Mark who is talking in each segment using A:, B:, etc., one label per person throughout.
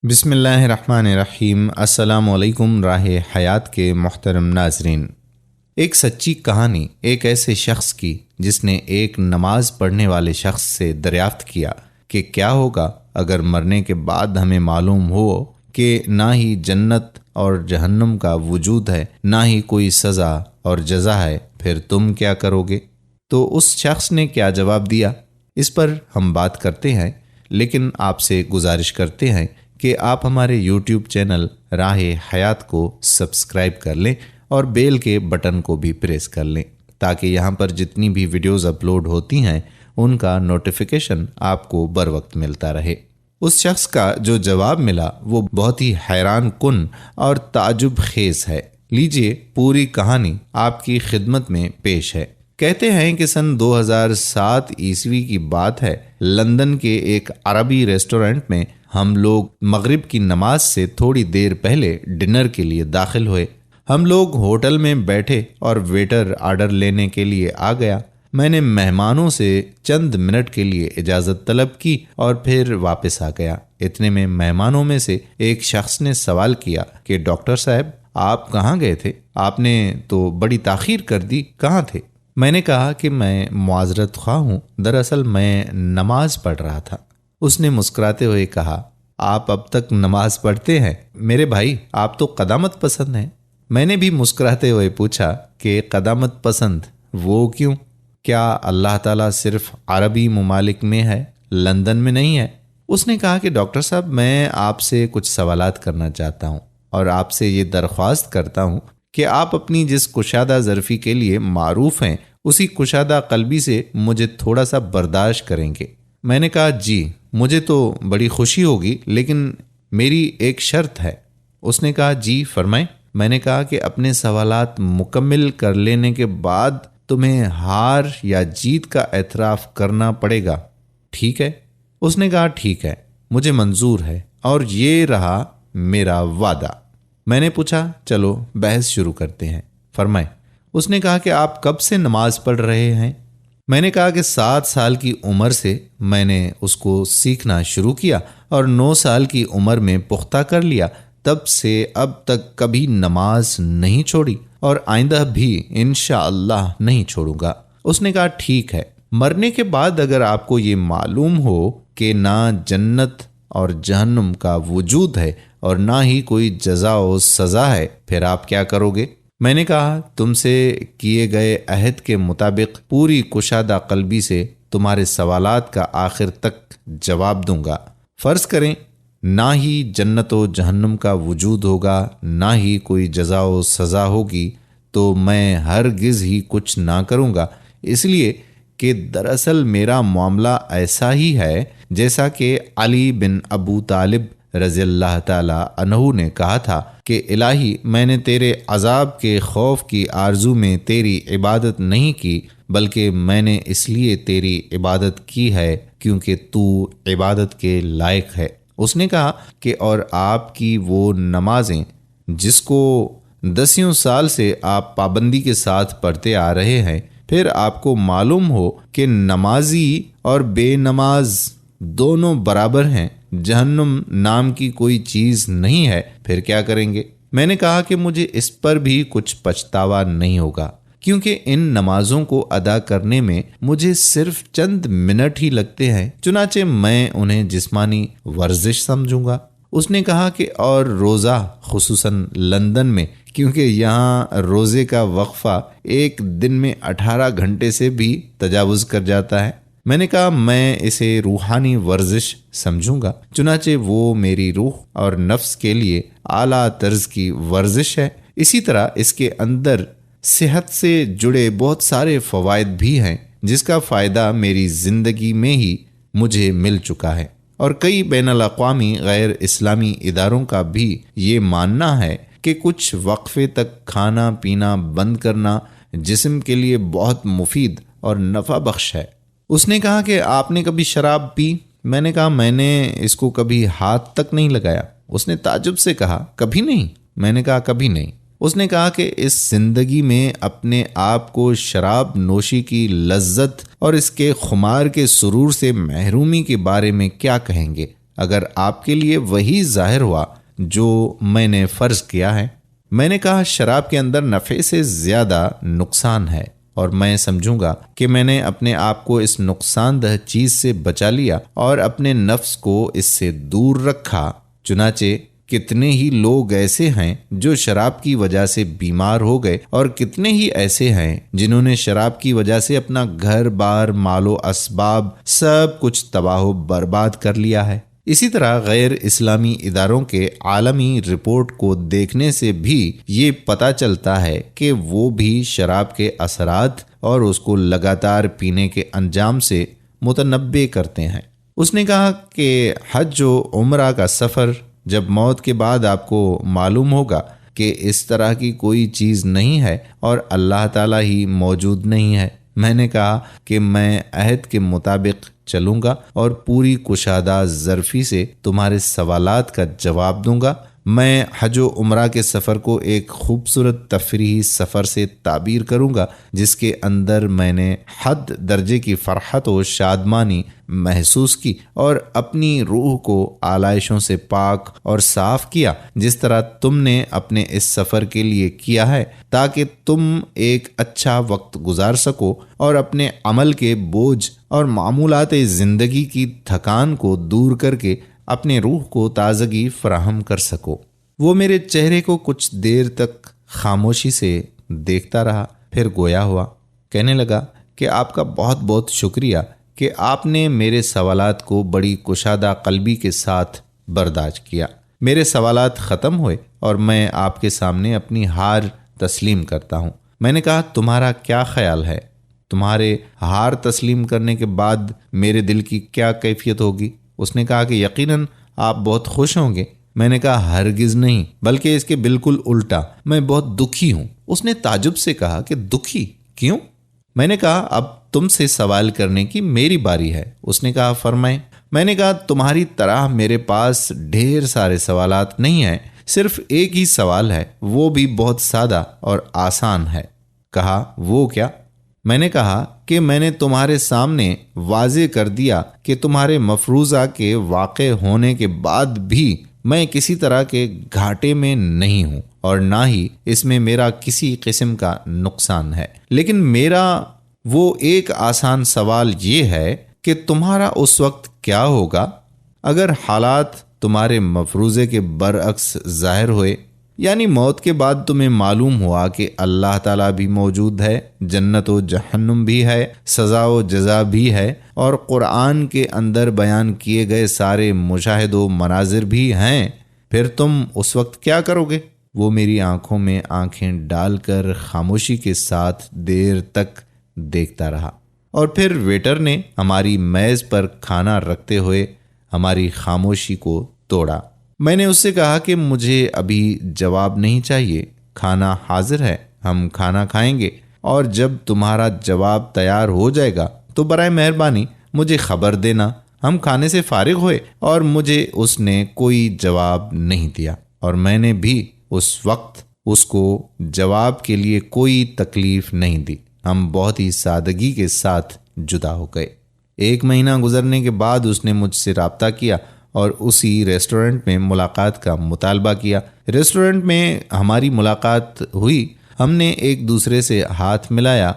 A: بسم اللہ الرحمن الرحیم۔ السلام علیکم راہ حیات کے محترم ناظرین۔ ایک سچی کہانی ایک ایسے شخص کی جس نے ایک نماز پڑھنے والے شخص سے دریافت کیا کہ کیا ہوگا اگر مرنے کے بعد ہمیں معلوم ہو کہ نہ ہی جنت اور جہنم کا وجود ہے، نہ ہی کوئی سزا اور جزا ہے، پھر تم کیا کرو گے؟ تو اس شخص نے کیا جواب دیا، اس پر ہم بات کرتے ہیں، لیکن آپ سے گزارش کرتے ہیں کہ آپ ہمارے یوٹیوب چینل راہ حیات کو سبسکرائب کر لیں اور بیل کے بٹن کو بھی پریس کر لیں تاکہ یہاں پر جتنی بھی ویڈیوز اپلوڈ ہوتی ہیں ان کا نوٹیفیکیشن آپ کو بر وقت ملتا رہے۔ اس شخص کا جو جواب ملا وہ بہت ہی حیران کن اور تعجب خیز ہے۔ لیجئے پوری کہانی آپ کی خدمت میں پیش ہے۔ کہتے ہیں کہ سن 2007 عیسوی کی بات ہے، لندن کے ایک عربی ریسٹورنٹ میں ہم لوگ مغرب کی نماز سے تھوڑی دیر پہلے ڈنر کے لیے داخل ہوئے۔ ہم لوگ ہوٹل میں بیٹھے اور ویٹر آرڈر لینے کے لیے آ گیا۔ میں نے مہمانوں سے چند منٹ کے لیے اجازت طلب کی اور پھر واپس آ گیا۔ اتنے میں مہمانوں میں سے ایک شخص نے سوال کیا کہ ڈاکٹر صاحب آپ کہاں گئے تھے؟ آپ نے تو بڑی تاخیر کر دی، کہاں تھے؟ میں نے کہا کہ میں معذرت خواہ ہوں، دراصل میں نماز پڑھ رہا تھا۔ اس نے مسکراتے ہوئے کہا، آپ اب تک نماز پڑھتے ہیں؟ میرے بھائی آپ تو قدامت پسند ہیں۔ میں نے بھی مسکراتے ہوئے پوچھا کہ قدامت پسند وہ کیوں؟ کیا اللہ تعالیٰ صرف عربی ممالک میں ہے، لندن میں نہیں ہے؟ اس نے کہا کہ ڈاکٹر صاحب میں آپ سے کچھ سوالات کرنا چاہتا ہوں اور آپ سے یہ درخواست کرتا ہوں کہ آپ اپنی جس کشادہ ظرفی کے لیے معروف ہیں اسی کشادہ قلبی سے مجھے تھوڑا سا برداشت کریں گے۔ میں نے کہا جی مجھے تو بڑی خوشی ہوگی، لیکن میری ایک شرط ہے۔ اس نے کہا جی فرمائیں۔ میں نے کہا کہ اپنے سوالات مکمل کر لینے کے بعد تمہیں ہار یا جیت کا اعتراف کرنا پڑے گا، ٹھیک ہے؟ اس نے کہا ٹھیک ہے، مجھے منظور ہے اور یہ رہا میرا وعدہ۔ میں نے پوچھا چلو بحث شروع کرتے ہیں، فرمائیں۔ اس نے کہا کہ آپ کب سے نماز پڑھ رہے ہیں؟ میں نے کہا کہ 7 سال کی عمر سے میں نے اس کو سیکھنا شروع کیا اور 9 سال کی عمر میں پختہ کر لیا، تب سے اب تک کبھی نماز نہیں چھوڑی اور آئندہ بھی انشاءاللہ نہیں چھوڑوں گا۔ اس نے کہا ٹھیک ہے، مرنے کے بعد اگر آپ کو یہ معلوم ہو کہ نہ جنت اور جہنم کا وجود ہے اور نہ ہی کوئی جزا و سزا ہے، پھر آپ کیا کرو گے؟ میں نے کہا تم سے کیے گئے عہد کے مطابق پوری کشادہ قلبی سے تمہارے سوالات کا آخر تک جواب دوں گا۔ فرض کریں نہ ہی جنت و جہنم کا وجود ہوگا، نہ ہی کوئی جزا و سزا ہوگی، تو میں ہرگز ہی کچھ نہ کروں گا، اس لیے کہ دراصل میرا معاملہ ایسا ہی ہے جیسا کہ علی بن ابو طالب رضی اللہ تعالی عنہ نے کہا تھا کہ الہی میں نے تیرے عذاب کے خوف کی آرزو میں تیری عبادت نہیں کی، بلکہ میں نے اس لیے تیری عبادت کی ہے کیونکہ تو عبادت کے لائق ہے۔ اس نے کہا کہ اور آپ کی وہ نمازیں جس کو 10 سال سے آپ پابندی کے ساتھ پڑھتے آ رہے ہیں، پھر آپ کو معلوم ہو کہ نمازی اور بے نماز دونوں برابر ہیں، جہنم نام کی کوئی چیز نہیں ہے، پھر کیا کریں گے؟ میں نے کہا کہ مجھے اس پر بھی کچھ پچھتاوا نہیں ہوگا، کیونکہ ان نمازوں کو ادا کرنے میں مجھے صرف چند منٹ ہی لگتے ہیں، چنانچہ میں انہیں جسمانی ورزش سمجھوں گا۔ اس نے کہا کہ اور روزہ خصوصاً لندن میں، کیونکہ یہاں روزے کا وقفہ ایک دن میں 18 گھنٹے سے بھی تجاوز کر جاتا ہے۔ میں نے کہا میں اسے روحانی ورزش سمجھوں گا، چنانچہ وہ میری روح اور نفس کے لیے اعلیٰ طرز کی ورزش ہے۔ اسی طرح اس کے اندر صحت سے جڑے بہت سارے فوائد بھی ہیں، جس کا فائدہ میری زندگی میں ہی مجھے مل چکا ہے، اور کئی بین الاقوامی غیر اسلامی اداروں کا بھی یہ ماننا ہے کہ کچھ وقفے تک کھانا پینا بند کرنا جسم کے لیے بہت مفید اور نفع بخش ہے۔ اس نے کہا کہ آپ نے کبھی شراب پی؟ میں نے کہا میں نے اس کو کبھی ہاتھ تک نہیں لگایا۔ اس نے تعجب سے کہا کبھی نہیں؟ میں نے کہا کبھی نہیں۔ اس نے کہا کہ اس زندگی میں اپنے آپ کو شراب نوشی کی لذت اور اس کے خمار کے سرور سے محرومی کے بارے میں کیا کہیں گے؟ اگر آپ کے لیے وہی ظاہر ہوا جو میں نے فرض کیا ہے۔ میں نے کہا شراب کے اندر نفع سے زیادہ نقصان ہے، اور میں سمجھوں گا کہ میں نے اپنے آپ کو اس نقصان دہ چیز سے بچا لیا اور اپنے نفس کو اس سے دور رکھا۔ چنانچہ کتنے ہی لوگ ایسے ہیں جو شراب کی وجہ سے بیمار ہو گئے، اور کتنے ہی ایسے ہیں جنہوں نے شراب کی وجہ سے اپنا گھر بار، مال و اسباب سب کچھ تباہ و برباد کر لیا ہے۔ اسی طرح غیر اسلامی اداروں کے عالمی رپورٹ کو دیکھنے سے بھی یہ پتہ چلتا ہے کہ وہ بھی شراب کے اثرات اور اس کو لگاتار پینے کے انجام سے متنبع کرتے ہیں۔ اس نے کہا کہ حج و عمرہ کا سفر، جب موت کے بعد آپ کو معلوم ہوگا کہ اس طرح کی کوئی چیز نہیں ہے اور اللہ تعالیٰ ہی موجود نہیں ہے۔ میں نے کہا کہ میں عہد کے مطابق چلوں گا اور پوری کشادہ ظرفی سے تمہارے سوالات کا جواب دوں گا۔ میں حج و عمرہ کے سفر کو ایک خوبصورت تفریحی سفر سے تعبیر کروں گا، جس کے اندر میں نے حد درجے کی فرحت و شادمانی محسوس کی اور اپنی روح کو آلائشوں سے پاک اور صاف کیا، جس طرح تم نے اپنے اس سفر کے لیے کیا ہے، تاکہ تم ایک اچھا وقت گزار سکو اور اپنے عمل کے بوجھ اور معمولات زندگی کی تھکان کو دور کر کے اپنے روح کو تازگی فراہم کر سکو۔ وہ میرے چہرے کو کچھ دیر تک خاموشی سے دیکھتا رہا، پھر گویا ہوا، کہنے لگا کہ آپ کا بہت بہت شکریہ کہ آپ نے میرے سوالات کو بڑی کشادہ قلبی کے ساتھ برداشت کیا۔ میرے سوالات ختم ہوئے اور میں آپ کے سامنے اپنی ہار تسلیم کرتا ہوں۔ میں نے کہا تمہارا کیا خیال ہے؟ تمہارے ہار تسلیم کرنے کے بعد میرے دل کی کیا کیفیت ہوگی؟ اس نے کہا کہ یقیناً آپ بہت خوش ہوں گے۔ میں نے کہا ہرگز نہیں، بلکہ اس کے بالکل الٹا، میں بہت دکھی ہوں۔ اس نے تعجب سے کہا کہ دکھی کیوں؟ میں نے کہا اب تم سے سوال کرنے کی میری باری ہے۔ اس نے کہا فرمائیں۔ میں نے کہا تمہاری طرح میرے پاس ڈھیر سارے سوالات نہیں ہیں، صرف ایک ہی سوال ہے، وہ بھی بہت سادہ اور آسان ہے۔ کہا وہ کیا؟ میں نے کہا کہ میں نے تمہارے سامنے واضح کر دیا کہ تمہارے مفروضہ کے واقع ہونے کے بعد بھی میں کسی طرح کے گھاٹے میں نہیں ہوں، اور نہ ہی اس میں میرا کسی قسم کا نقصان ہے۔ لیکن میرا وہ ایک آسان سوال یہ ہے کہ تمہارا اس وقت کیا ہوگا اگر حالات تمہارے مفروضے کے برعکس ظاہر ہوئے، یعنی موت کے بعد تمہیں معلوم ہوا کہ اللہ تعالیٰ بھی موجود ہے، جنت و جہنم بھی ہے، سزا و جزا بھی ہے، اور قرآن کے اندر بیان کیے گئے سارے مشاہد و مناظر بھی ہیں، پھر تم اس وقت کیا کرو گے؟ وہ میری آنکھوں میں آنکھیں ڈال کر خاموشی کے ساتھ دیر تک دیکھتا رہا، اور پھر ویٹر نے ہماری میز پر کھانا رکھتے ہوئے ہماری خاموشی کو توڑا۔ میں نے اس سے کہا کہ مجھے ابھی جواب نہیں چاہیے، کھانا حاضر ہے، ہم کھانا کھائیں گے، اور جب تمہارا جواب تیار ہو جائے گا تو برائے مہربانی مجھے خبر دینا۔ ہم کھانے سے فارغ ہوئے اور مجھے اس نے کوئی جواب نہیں دیا، اور میں نے بھی اس وقت اس کو جواب کے لیے کوئی تکلیف نہیں دی۔ ہم بہت ہی سادگی کے ساتھ جدا ہو گئے۔ 1 مہینہ گزرنے کے بعد اس نے مجھ سے رابطہ کیا اور اسی ریسٹورنٹ میں ملاقات کا مطالبہ کیا۔ ریسٹورنٹ میں ہماری ملاقات ہوئی، ہم نے ایک دوسرے سے ہاتھ ملایا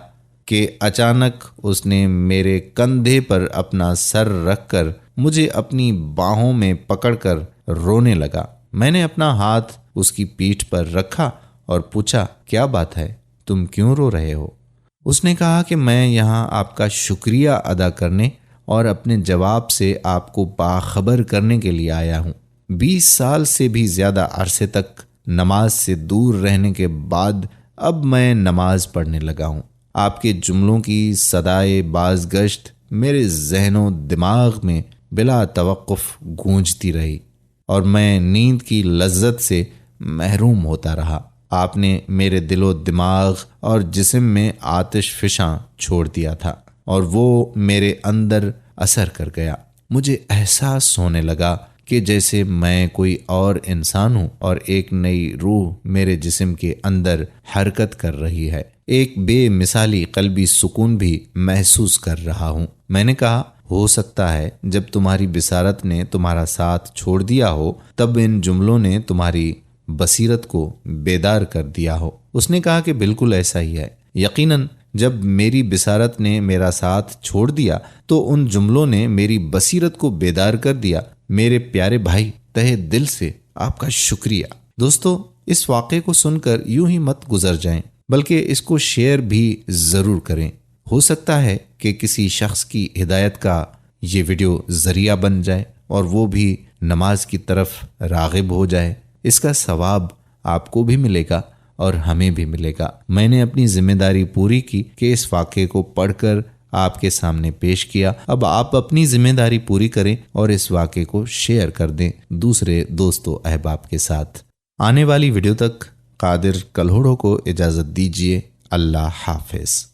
A: کہ اچانک اس نے میرے کندھے پر اپنا سر رکھ کر مجھے اپنی باہوں میں پکڑ کر رونے لگا۔ میں نے اپنا ہاتھ اس کی پیٹھ پر رکھا اور پوچھا کیا بات ہے، تم کیوں رو رہے ہو؟ اس نے کہا کہ میں یہاں آپ کا شکریہ ادا کرنے اور اپنے جواب سے آپ کو باخبر کرنے کے لیے آیا ہوں۔ 20 سال سے بھی زیادہ عرصے تک نماز سے دور رہنے کے بعد اب میں نماز پڑھنے لگا ہوں۔ آپ کے جملوں کی صدائے بازگشت میرے ذہن و دماغ میں بلا توقف گونجتی رہی، اور میں نیند کی لذت سے محروم ہوتا رہا۔ آپ نے میرے دل و دماغ اور جسم میں آتش فشاں چھوڑ دیا تھا، اور وہ میرے اندر اثر کر گیا۔ مجھے احساس ہونے لگا کہ جیسے میں کوئی اور انسان ہوں اور ایک نئی روح میرے جسم کے اندر حرکت کر رہی ہے۔ ایک بے مثالی قلبی سکون بھی محسوس کر رہا ہوں۔ میں نے کہا ہو سکتا ہے جب تمہاری بصارت نے تمہارا ساتھ چھوڑ دیا ہو تب ان جملوں نے تمہاری بصیرت کو بیدار کر دیا ہو۔ اس نے کہا کہ بالکل ایسا ہی ہے، یقیناً جب میری بصارت نے میرا ساتھ چھوڑ دیا تو ان جملوں نے میری بصیرت کو بیدار کر دیا۔ میرے پیارے بھائی، تہہ دل سے آپ کا شکریہ۔ دوستو، اس واقعے کو سن کر یوں ہی مت گزر جائیں، بلکہ اس کو شیئر بھی ضرور کریں۔ ہو سکتا ہے کہ کسی شخص کی ہدایت کا یہ ویڈیو ذریعہ بن جائے اور وہ بھی نماز کی طرف راغب ہو جائے۔ اس کا ثواب آپ کو بھی ملے گا اور ہمیں بھی ملے گا۔ میں نے اپنی ذمہ داری پوری کی کہ اس واقعے کو پڑھ کر آپ کے سامنے پیش کیا۔ اب آپ اپنی ذمہ داری پوری کریں اور اس واقعے کو شیئر کر دیں دوسرے دوستوں احباب کے ساتھ۔ آنے والی ویڈیو تک قادر کلہوڑو کو اجازت دیجیے۔ اللہ حافظ۔